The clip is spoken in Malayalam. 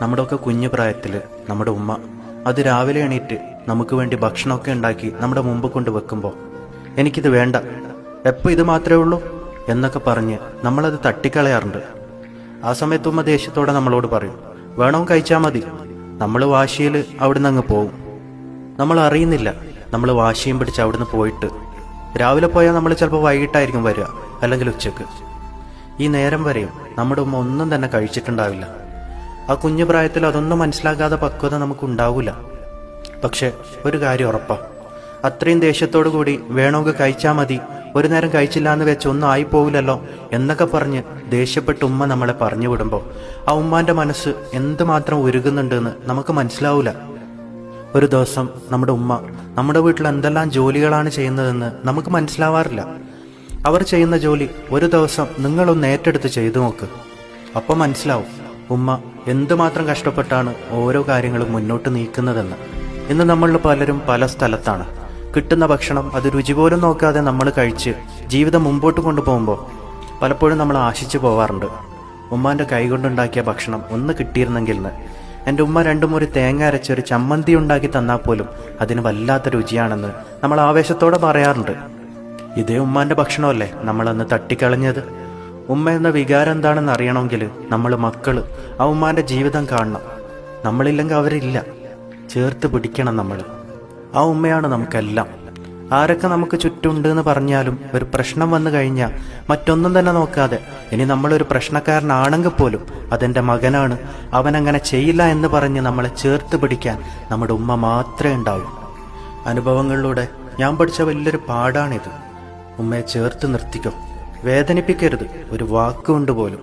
നമ്മുടെയൊക്കെ കുഞ്ഞു പ്രായത്തിൽ നമ്മുടെ ഉമ്മ അത് രാവിലെ എണീറ്റ് നമുക്ക് വേണ്ടി ഭക്ഷണമൊക്കെ ഉണ്ടാക്കി നമ്മുടെ മുമ്പ് കൊണ്ട് വെക്കുമ്പോൾ എനിക്കിത് വേണ്ട, എപ്പോൾ ഇത് മാത്രമേ ഉള്ളൂ എന്നൊക്കെ പറഞ്ഞ് നമ്മളത് തട്ടിക്കളയാറുണ്ട്. ആ സമയത്ത് ഉമ്മ ദേഷ്യത്തോടെ നമ്മളോട് പറയും, വേണോ കഴിച്ചാൽ മതി. നമ്മൾ വാശിയിൽ അവിടുന്ന് അങ്ങ് പോവും. നമ്മൾ അറിയുന്നില്ല നമ്മൾ വാശിയും പിടിച്ച് അവിടുന്ന് പോയിട്ട് രാവിലെ പോയാൽ നമ്മൾ ചിലപ്പോൾ വൈകിട്ടായിരിക്കും വരിക, അല്ലെങ്കിൽ ഉച്ചക്ക്. ഈ നേരം വരെയും നമ്മുടെ ഉമ്മ ഒന്നും തന്നെ കഴിച്ചിട്ടുണ്ടാവില്ല. ആ കുഞ്ഞു പ്രായത്തിൽ അതൊന്നും മനസ്സിലാക്കാതെ പക്വത നമുക്കുണ്ടാവില്ല. പക്ഷെ ഒരു കാര്യം ഉറപ്പാ, അത്രയും ദേഷ്യത്തോടു കൂടി വേണമെങ്കിൽ കഴിച്ചാൽ മതി, ഒരു നേരം കഴിച്ചില്ല എന്ന് വെച്ച് ഒന്നും ആയിപ്പോവില്ലല്ലോ എന്നൊക്കെ പറഞ്ഞ് ദേഷ്യപ്പെട്ട് ഉമ്മ നമ്മളെ പറഞ്ഞു വിടുമ്പോൾ ആ ഉമ്മാന്റെ മനസ്സ് എന്തുമാത്രം ഉരുകുന്നുണ്ടെന്ന് നമുക്ക് മനസ്സിലാവില്ല. ഒരു ദിവസം നമ്മുടെ ഉമ്മ നമ്മുടെ വീട്ടിൽ എന്തെല്ലാം ജോലികളാണ് ചെയ്യുന്നതെന്ന് നമുക്ക് മനസ്സിലാവാറില്ല. അവർ ചെയ്യുന്ന ജോലി ഒരു ദിവസം നിങ്ങളൊന്ന് ഏറ്റെടുത്ത് ചെയ്തു നോക്ക്. അപ്പം മനസ്സിലാവും ഉമ്മ എന്തുമാത്രം കഷ്ടപ്പെട്ടാണ് ഓരോ കാര്യങ്ങളും മുന്നോട്ട് നീക്കുന്നതെന്ന്. ഇന്ന് നമ്മളിൽ പലരും പല സ്ഥലത്താണ്. കിട്ടുന്ന ഭക്ഷണം അത് രുചി പോലും നോക്കാതെ നമ്മൾ കഴിച്ച് ജീവിതം മുമ്പോട്ട് കൊണ്ടുപോകുമ്പോൾ പലപ്പോഴും നമ്മൾ ആശിച്ചു പോവാറുണ്ട്, ഉമ്മാൻ്റെ കൈകൊണ്ടുണ്ടാക്കിയ ഭക്ഷണം ഒന്ന് കിട്ടിയിരുന്നെങ്കിൽ എന്ന്. എൻ്റെ ഉമ്മ 2 മുറി തേങ്ങ അരച്ചൊരു ചമ്മന്തി ഉണ്ടാക്കി തന്നാൽ പോലും അതിന് വല്ലാത്ത രുചിയാണെന്ന് നമ്മൾ ആവേശത്തോടെ പറയാറുണ്ട്. ഇതേ ഉമ്മാൻ്റെ ഭക്ഷണമല്ലേ നമ്മളന്ന് തട്ടിക്കളഞ്ഞത്? ഉമ്മ എന്ന വികാരം എന്താണെന്ന് അറിയണമെങ്കിൽ നമ്മൾ മക്കൾ ആ ഉമ്മാൻ്റെ ജീവിതം കാണണം. നമ്മളില്ലെങ്കിൽ അവരില്ല. ചേർത്ത് പിടിക്കണം നമ്മൾ. ആ ഉമ്മയാണ് നമുക്കെല്ലാം. ആരൊക്കെ നമുക്ക് ചുറ്റുമുണ്ട് എന്ന് പറഞ്ഞാലും ഒരു പ്രശ്നം വന്നു കഴിഞ്ഞാൽ മറ്റൊന്നും തന്നെ നോക്കാതെ, ഇനി നമ്മളൊരു പ്രശ്നക്കാരനാണെങ്കിൽ പോലും അതെൻ്റെ മകനാണ്, അവനങ്ങനെ ചെയ്യില്ല എന്ന് പറഞ്ഞ് നമ്മളെ ചേർത്ത് പിടിക്കാൻ നമ്മുടെ ഉമ്മ മാത്രമേ ഉണ്ടാവൂ. അനുഭവങ്ങളിലൂടെ ഞാൻ പഠിച്ച വലിയൊരു പാഠാണിത്. ഉമ്മയെ ചേർത്ത് നിർത്തിക്കോ, വേദനിപ്പിക്കരുത് ഒരു വാക്കുകൊണ്ട് പോലും.